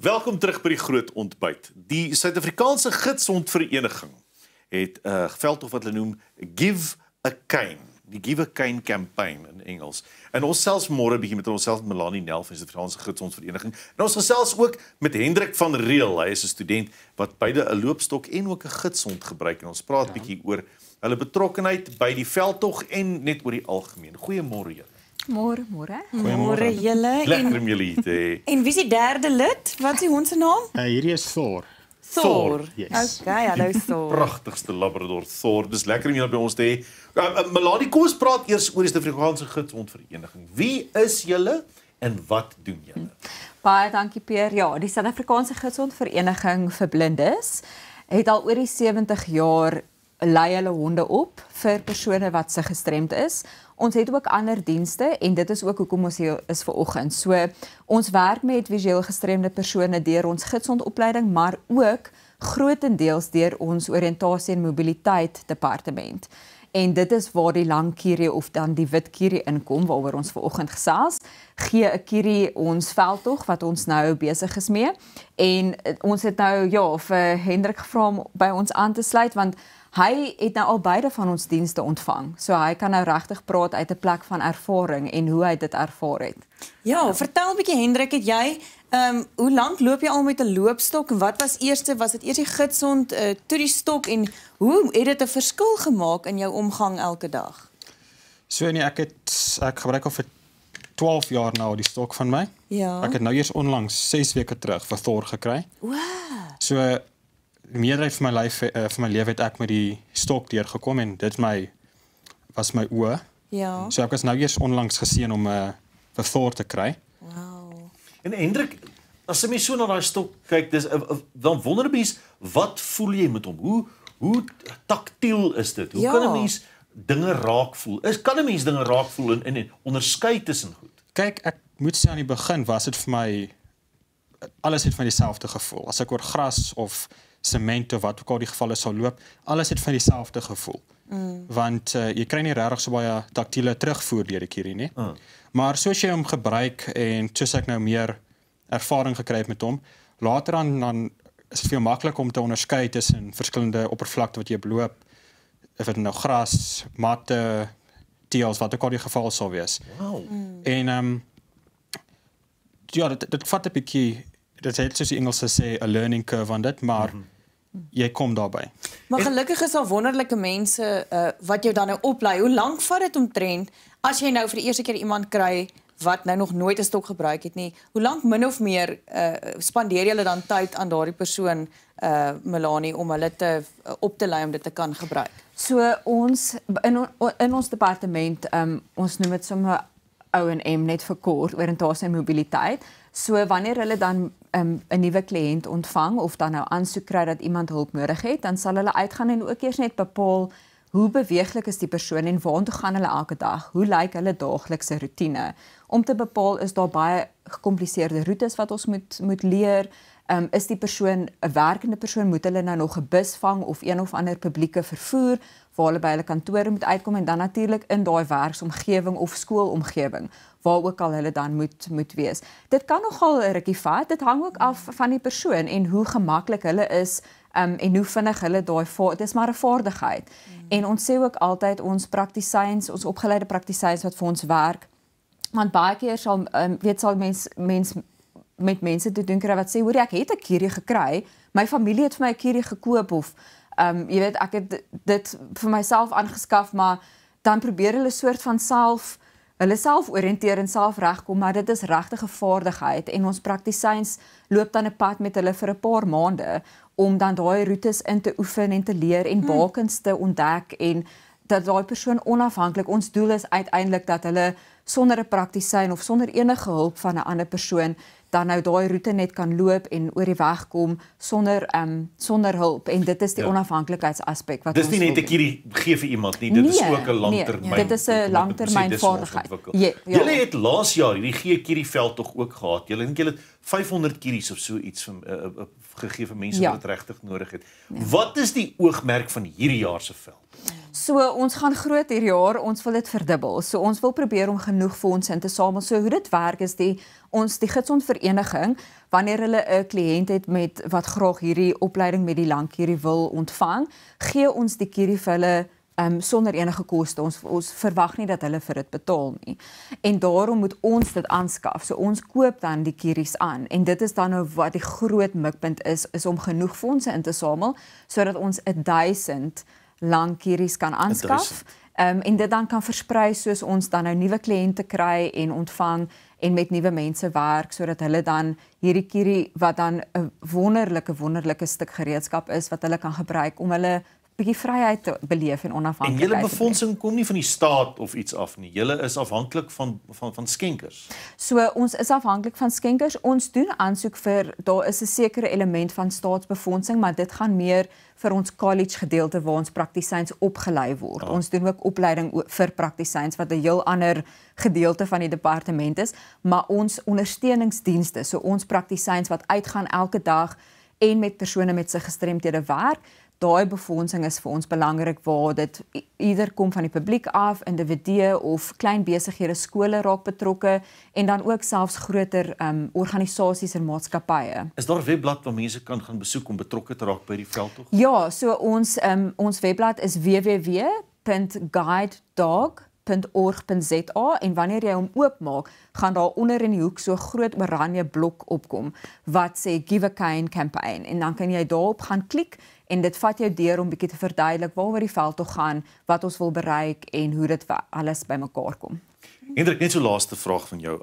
Welkom terug by die groot ontbyt. Die Suid-Afrikaanse Gidsondvereniging het 'n veldtog wat hulle noem Give a Cane. Die Give a Cane campaign in Engels. En ons selfs môre bietjie met onsself Melanie Nel van die Suid-Afrikaanse Gidsondvereniging. En ons gesels ook met Hendrik van Reel. Hy is 'n student wat beide 'n loopstok en ook 'n gidsond gebruik. En ons praat bietjie oor hulle betrokkenheid by die veldtog en net oor die algemeen. Goeiemôre julle. Môre. Môre julle. Lekker om julle hier te hê. En wie is die derde lid? Wat is die hond se naam? Hierdie is Thor. Thor. Yes. Okay, hallo Thor. Pragtigste Labrador Thor. Dis lekker om julle by ons te hê. Melanie, kom ons praat eers oor die Suid-Afrikaanse Gidsondvereniging. Wie is julle en wat doen julle? Baie dankie Pierre. Ja, die Suid-Afrikaanse Gidsondvereniging vir Blindes het al oor die 70 jaar lei hulle honde op vir persone wat se gestremd is. Ons het ook ander dienste en dit is ook hoekom ons hier is vanoggend. So ons werk met visueel gestremde persone deur ons gidsondopleiding, maar ook grootendeels deur ons oriëntasie en mobiliteit departement. En dit is waar die lang kierie of dan die wit kierie inkom waaroor ons vanoggend gesels. Gee 'n kierie ons veldtog wat ons nou besig is mee. En ons het nou vir Hendrik gevra om by ons aan te sluit want hy het nou al beide van ons dienste ontvang. So hy kan nou regtig praat uit 'n plek van ervaring en hoe hy dit ervaar het. Ja, vertel 'n bietjie Hendrik, het jy hoe lank loop jy al met 'n loopstok en wat was dit eers die gidsond, toe die stok en hoe het dit 'n verskil gemaak in jou omgang elke dag? So nee, ek gebruik al vir 12 jaar nou die stok van my. Ja. Ek het nou eers onlangs 6 weke terug vir Thor gekry. Wow. So die meerderheid van my lewe het ek met die stok deurgekom en dit was my oë. Ja. So ek was nou eers onlangs geseën om vir Thor te kry. Wow. En Hendrik, as jy mens so na daai stok kyk, dan wonder mens, wat voel jy met hom? Hoe taktiel is dit? Hoe kan 'n mens dinge raak voel? Kan 'n mens dinge raak voel en onderskei tussen goed? Kyk, ek moet sê aan die begin was dit vir my alles het van dieselfde gevoel. As ek oor gras of sement of wat ook al die geval is sal loop, alles het van dieselfde gevoel. Want jy kry nie regtig so baie taktiele terugvoer deur die kierie nie. Maar soos jy hom gebruik en soos ek nou meer ervaring gekry het met hom, later dan is dit veel makliker om te onderskei tussen verskillende oppervlakte wat jy beloop, of dit nou gras, matte, teels, wat ook al die geval sal wees. Wow. En ja, dit vat 'n bietjie, dit het soos die Engelse sê 'n learning curve aan dit, maar jy kom daarby. Maar gelukkig is daar wonderlike mense wat jou dan nou oplei. Hoe lank vat dit omtrent as jy nou vir die eerste keer iemand kry wat nou nog nooit 'n stok gebruik het nie? Hoe lank min of meer spandeer jy dan tyd aan daardie persoon, Melanie, om hulle op te lei om dit te kan gebruik? So ons in ons departement, ons noem dit sommer O&M net vir kort, oriëntasie en mobiliteit. So wanneer hulle dan 'n nuwe kliënt ontvang of dan nou aansoek kry dat iemand hulp nodig het, dan sal hulle uitgaan en ook eers net bepaal hoe beweeglik is die persoon en waartoe gaan hulle elke dag? Hoe lyk hulle daaglikse roetine? Om te bepaal is daar baie gekompliseerde roetes wat ons moet leer. Is die persoon 'n werkende persoon, moet hulle nou nog 'n bus vang of een of ander publieke vervoer waar hulle by hulle kantore moet uitkom en dan natuurlik in daai werksomgewing of skoolomgewing waar ook al hulle dan moet wees. Dit kan nogal 'n rukkie vat. Dit hang ook af van die persoon en hoe gemaklik hulle is en hoe vinnig hulle dit is maar 'n vaardigheid. En ons sê ook altyd ons praktisyns, ons opgeleide praktisyns wat vir ons werk, want baie keer sal mens met mense te doen kry wat sê, hoor ek het 'n kierie gekry, my familie het vir my 'n kierie gekoop of jy weet ek het dit vir myself aangeskaf, maar dan probeer hulle soort van hulle self oriënteer en self regkom, maar dit is regtig 'n vaardigheid en ons praktisyns loop dan 'n pad met hulle vir 'n paar maande om dan daai roetes in te oefen en te leer en bakens te ontdek en dat daai persoon onafhanklik, ons doel is uiteindelik dat hulle sonder 'n praktisyn of sonder enige hulp van 'n ander persoon dan nou daai roete net kan loop en oor die weg kom sonder hulp en dit is die onafhanklikheidsaspek wat dis nie net 'n kierie gee vir iemand nie, dit is ook 'n langtermyn. Dit is 'n langtermynvaardigheid. Julle het laas jaar hierdie gee kierie veldtog ook gehad. Julle het 500 kieries of so iets gegee vir mense wat dit regtig nodig het. Wat is die oogmerk van hierdie jaar se veld? So ons gaan groot hierdie jaar, ons wil dit verdubbel. So ons wil probeer om genoeg fondse in te samel. So hoe dit werk is die gidsondvereniging, wanneer hulle 'n kliënt het met wat graag hierdie opleiding met die langkierie wil ontvang, gee ons die kierie vir hulle sonder enige koste. Ons verwag nie dat hulle vir dit betaal nie. En daarom moet ons dit aanskaf. So ons koop dan die kieries aan. En dit is dan nou wat die groot mikpunt is om genoeg fondse in te samel sodat ons 1000 lang kieries kan aanskaf. En dit dan kan versprei soos ons dan nou nuwe kliënte kry en ontvang en met nuwe mense werk sodat hulle dan hierdie kierie wat dan 'n wonderlike stuk gereedskap is wat hulle kan gebruik om hulle bietjie vryheid te beleef en onafhanklikheid. En julle befondsing kom nie van die staat of iets af nie. Julle is afhanklik van skenkers. So ons is afhanklik van skenkers. Ons doen aansoek vir daar is 'n sekere element van staatsbefondsing, maar dit gaan meer vir ons college gedeelte waar ons praktisyns opgelei word. Ons doen ook opleiding vir praktisyns wat 'n heel ander gedeelte van die departement is, maar ons ondersteuningsdienste, so ons praktisyns wat uitgaan elke dag en met persone met sy gestremthede werk, daai befondsing is vir ons belangrik waar dit ieder kom van die publiek af, individue of klein besighede, skole raak betrokke en dan ook selfs groter organisasies en maatskappye. Is daar 'n webblad waar mense kan gaan besoek om betrokke te raak by die veldtog? Ja, so ons webblad is www.guidedog.org.za en wanneer jy hom oopmaak, gaan daar onder in die hoek so groot oranje blok opkom wat sê Give a Cane Campaign en dan kan jy daarop gaan klik en dit vat jou deur om bietjie te verduidelik waaroor die veldtog gaan, wat ons wil bereik en hoe dit alles bymekaar kom. Hendrik, net so laaste vraag van jou.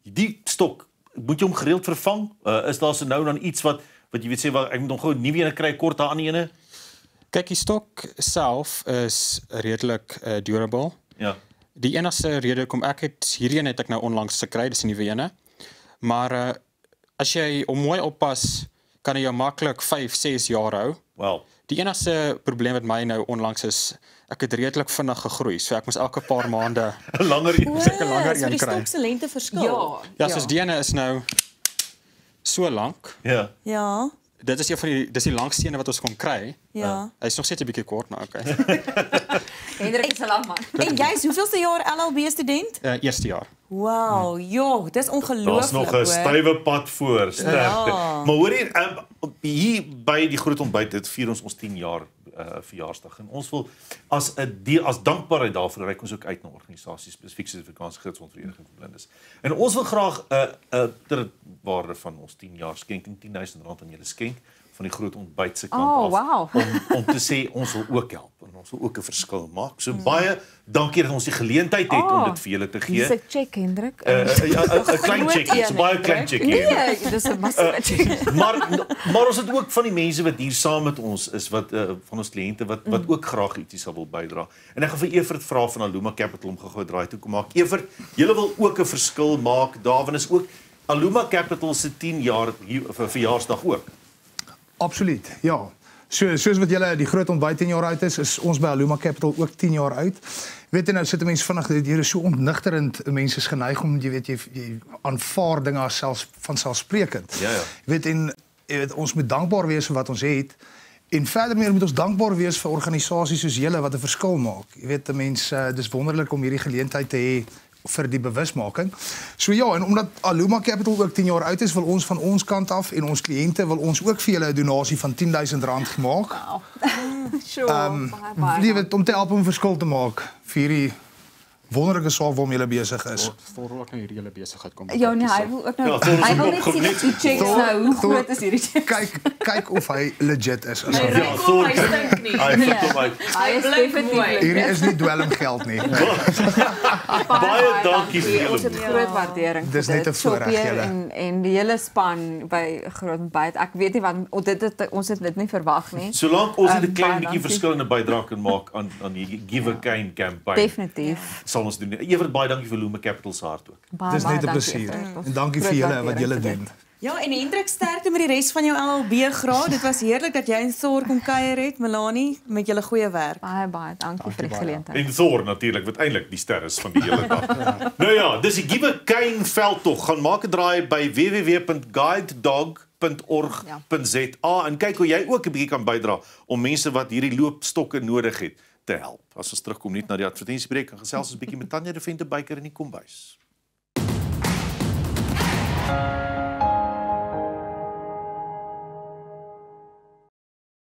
Die stok, moet jy hom gereeld vervang? Is daar so nou dan iets wat jy weet sê ek moet hom gou 'n nuwe een kry kort daaraan ene? Kyk, die stok self is redelik durable. Ja. Die enigste rede hoekom hierdie een het ek nou onlangs gekry, dis 'n nuwe ene. Maar as jy hom mooi oppas, kan hy jou maklik 5-6 jaar hou. Wel. Die enigste probleem met my nou onlangs is ek het redelik vinnig gegroei, so ek moes elke paar maande 'n langer een So een die kry. stok se lengte verskil. Ja, soos die ene is nou so lank. Ja. Ja. Dit is dis die langste ene wat ons kon kry. Ja. Hy is nog steeds 'n bietjie kort, maar okay. Hendrik is 'n lang man. En jy's hoeveelste jaar LLB student? Eerste jaar. Wow, joh, dis ongelooflik. Daar's nog 'n stywe pad voor, sterkte. Ja. Maar hoor hier by die groot ontbyt dit vier ons 10 jaar verjaarsdag en ons wil as dankbaarheid daarvoor reik ons ook uit na organisasies spesifiek Suid-Afrikaanse Gidsondvereniging vir Blindes. En ons wil graag ter waarde van ons 10 jaar skenking R10,000 aan julle skenk van die groot ontbyt se kant af wow. om te sê ons wil ook help en ons wil ook 'n verskil maak. So baie dankie dat ons die geleentheid het om dit vir julle te gee. Dis 'n check, Hendrik. 'n klein check, dit's 'n baie klein check hier. Nee, dis 'n massiewe check. Maar ons het ook van die mense wat hier saam met ons is wat van ons kliënte wat ook graag ietsie sal wil bydra. En ek gaan vir Evert vra van Aluma Capital om gou-gou 'n draai toe kom maak. Evert, julle wil ook 'n verskil maak. Darwin is ook Aluma Capital se 10 jaar verjaarsdag ook. Absoluut, ja. Soos wat julle die groot ontbyt 10 jaar oud is ons by Aluma Capital ook 10 jaar oud. Weet jy nou sit 'n mens vinnig hier is so ontnigterend, mense is geneig om jy aanvaar dinge as vanselfsprekend. Ja. Jy weet ons moet dankbaar wees vir wat ons het. En verder meer moet ons dankbaar wees vir organisasies soos julle wat 'n verskil maak. Jy weet mense dis wonderlik om hierdie geleentheid te hê vir die bewusmaking. So ja, en omdat Aluma Capital ook 10 jaar oud is, wil ons van ons kant af en ons kliënte wil ons ook vir julle 'n donasie van R10,000 gemaak. Wow. Sure. Om te help om 'n verskil te maak vir hierdie wonderlike saak waarom julle besig is. Voor ook nou hierdie hele besigheid kom. Ja, nee, hy wil ook nou Ja, hy wil net sien net- of die checks nou, hoe groot is hierdie check? Kyk of hy legit is. Hy ruik hom, hy stink nie. Hy vind hom uit. Hy is blink definitief mooi. Hierdie is nie dwelmgeld nie. Baie dankie vir julle Ons het groot waardering vir Dis net 'n dit. voorreg, Sophie julle. en die hele span by Groot Ontbyt. Ek weet nie wat ons het dit nie verwag nie. Solank ons net 'n Baie klein bietjie dankie. verskillende bydrae kan maak aan die Give a Cane campaign. Definitief. Sal ons doen. Evert, baie dankie vir Aluma Capital se hart ook. Baie, Dis baie net 'n dankie, plesier. Efraim. Ons En dankie vir groot julle wat waardering julle vir dit. doen. Ja, en Hendrik, sterkte met die res van jou LLB graad. Dit was heerlik dat jy in Thor kom kuier het, Melanie, met julle goeie werk. Baie dankie vir die baie. geleentheid. En Thor natuurlik wat eintlik die ster is van die hele dag. Nou ja, dis die Give a Cane veldtog. Gaan maak 'n draai by www.guidedog.org.za en kyk hoe jy ook 'n bietjie kan bydra om mense wat hierdie loopstokke nodig het te help. As ons terugkom net na die advertensiebreek en gesels ons 'n bietjie met Tanya de Venter Beyker in die kombuis.